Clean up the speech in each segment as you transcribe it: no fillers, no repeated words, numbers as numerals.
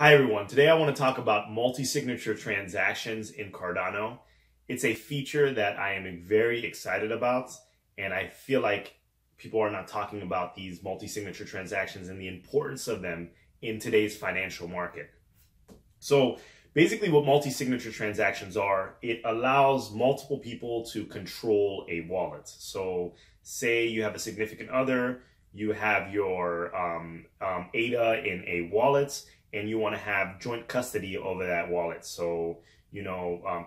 Hi everyone, today I want to talk about multi-signature transactions in Cardano. It's a feature that I am very excited about, and I feel like people are not talking about these multi-signature transactions and the importance of them in today's financial market. So basically what multi-signature transactions are, it allows multiple people to control a wallet. So say you have a significant other, you have your ADA in a wallet, and you want to have joint custody over that wallet. So,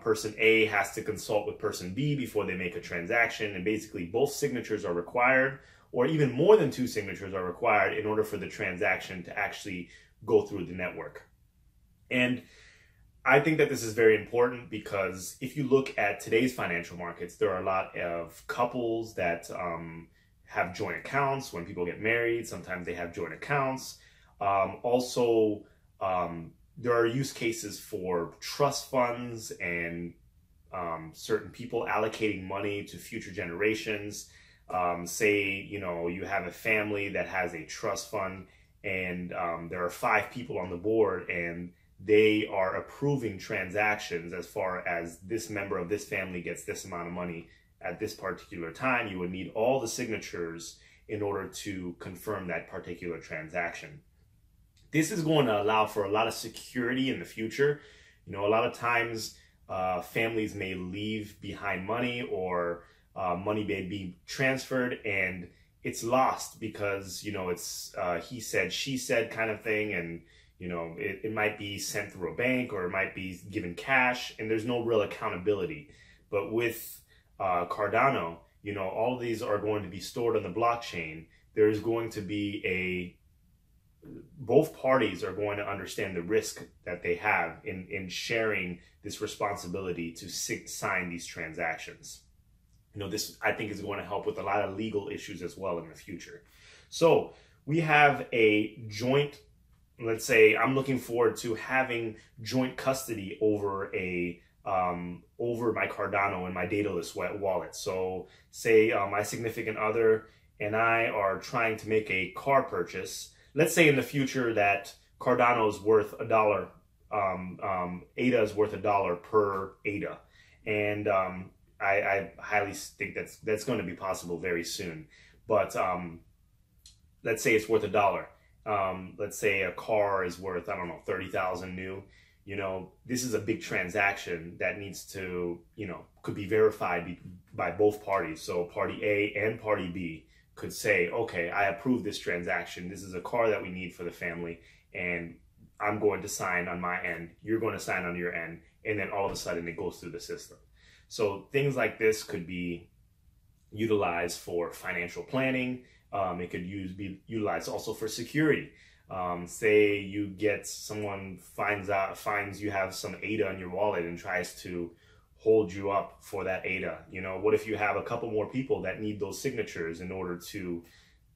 person A has to consult with person B before they make a transaction, and basically both signatures are required, or even more than two signatures are required in order for the transaction to actually go through the network. And I think that this is very important because if you look at today's financial markets, there are a lot of couples that have joint accounts. When people get married, sometimes they have joint accounts. There are use cases for trust funds and certain people allocating money to future generations. Say, you have a family that has a trust fund and there are 5 people on the board and they are approving transactions as far as this member of this family gets this amount of money at this particular time. You would need all the signatures in order to confirm that particular transaction. This is going to allow for a lot of security in the future. A lot of times families may leave behind money or money may be transferred and it's lost because, it's he said, she said kind of thing. And, it might be sent through a bank or it might be given cash and there's no real accountability. But with Cardano, all of these are going to be stored on the blockchain. There's going to be both parties are going to understand the risk that they have in sharing this responsibility to sign these transactions. This I think is going to help with a lot of legal issues as well in the future. So we have a joint, let's say I'm looking forward to having joint custody over over my Cardano and my dataless wallet. So say my significant other and I are trying to make a car purchase. Let's say in the future that Cardano is worth $1, ADA is worth $1 per ADA. And I highly think that's going to be possible very soon. But let's say it's worth $1. Let's say a car is worth, 30,000 new. This is a big transaction that needs to, could be verified by both parties. So party A and party B could say, okay, I approve this transaction. This is a car that we need for the family, and I'm going to sign on my end. You're going to sign on your end, and then all of a sudden it goes through the system. So things like this could be utilized for financial planning. It could be utilized also for security. Say you get someone finds you have some ADA in your wallet and tries to hold you up for that ADA. What if you have a couple more people that need those signatures in order to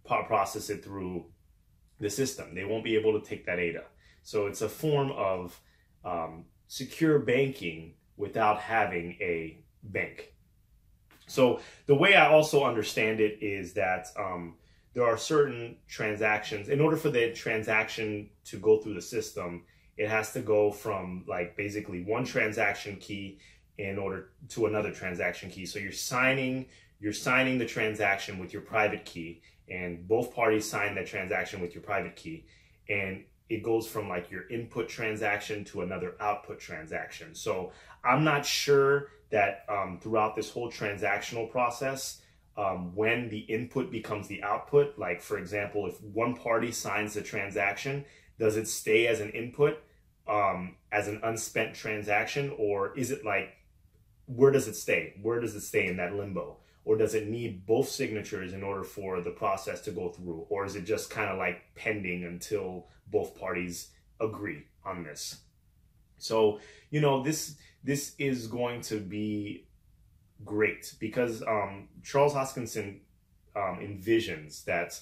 process it through the system? They won't be able to take that ADA. So it's a form of secure banking without having a bank. So the way I also understand it is that there are certain transactions. In order for the transaction to go through the system, it has to go from basically one transaction key in order to another transaction key. So you're signing the transaction with your private key, and both parties sign that transaction with your private key, and it goes from your input transaction to another output transaction. So I'm not sure that throughout this whole transactional process, when the input becomes the output, for example, if one party signs the transaction, does it stay as an input, as an unspent transaction, or is it where does it stay? Where does it stay in that limbo? Or does it need both signatures in order for the process to go through? Or is it just kind of pending until both parties agree on this? So, this is going to be great because Charles Hoskinson envisions that,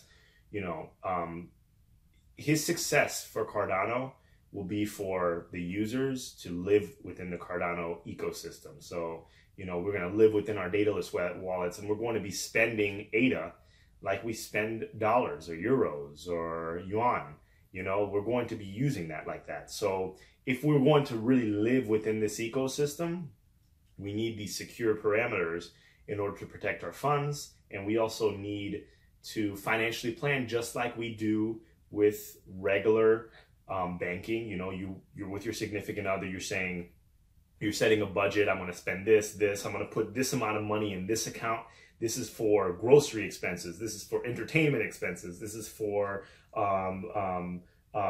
his success for Cardano will be for the users to live within the Cardano ecosystem. So, we're going to live within our dataless wallets, and we're going to be spending ADA like we spend dollars or euros or yuan. You know, we're going to be using that like that. So if we're going to really live within this ecosystem, we need these secure parameters in order to protect our funds. And we also need to financially plan just like we do with regular banking. You know, you're with your significant other, you're saying, you're setting a budget. I'm going to spend this. I'm going to put this amount of money in this account. This is for grocery expenses. This is for entertainment expenses. This is for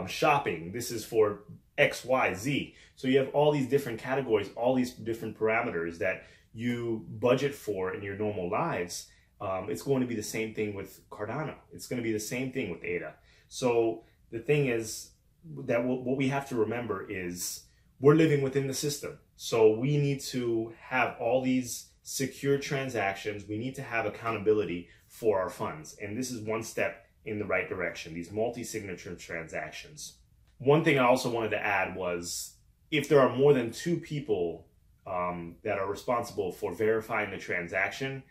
shopping. This is for X, Y, Z. So you have all these different categories, all these different parameters that you budget for in your normal lives. It's going to be the same thing with Cardano. It's going to be the same thing with ADA. So the thing is that what we have to remember is we're living within the system. So we need to have all these secure transactions. We need to have accountability for our funds. And this is one step in the right direction, these multi-signature transactions. One thing I also wanted to add was if there are more than 2 people that are responsible for verifying the transaction,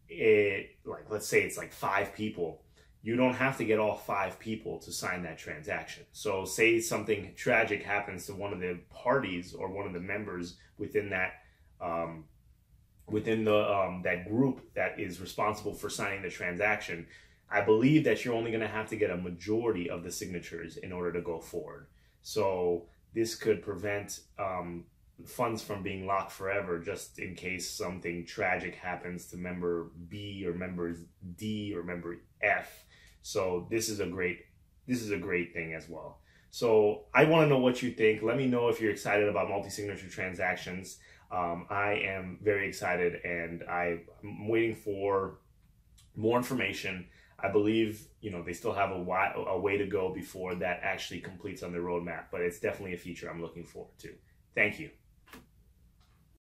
let's say it's like 5 people, you don't have to get all 5 people to sign that transaction. So say something tragic happens to one of the parties or one of the members within that that group that is responsible for signing the transaction. I believe that you're only going to have to get a majority of the signatures in order to go forward. So this could prevent funds from being locked forever, just in case something tragic happens to member B or member D or member F. So this is a great thing as well. So I want to know what you think. Let me know if you're excited about multi-signature transactions. I am very excited, and I'm waiting for more information. I believe, you know, they still have a way to go before that actually completes on their roadmap, but it's definitely a feature I'm looking forward to. Thank you.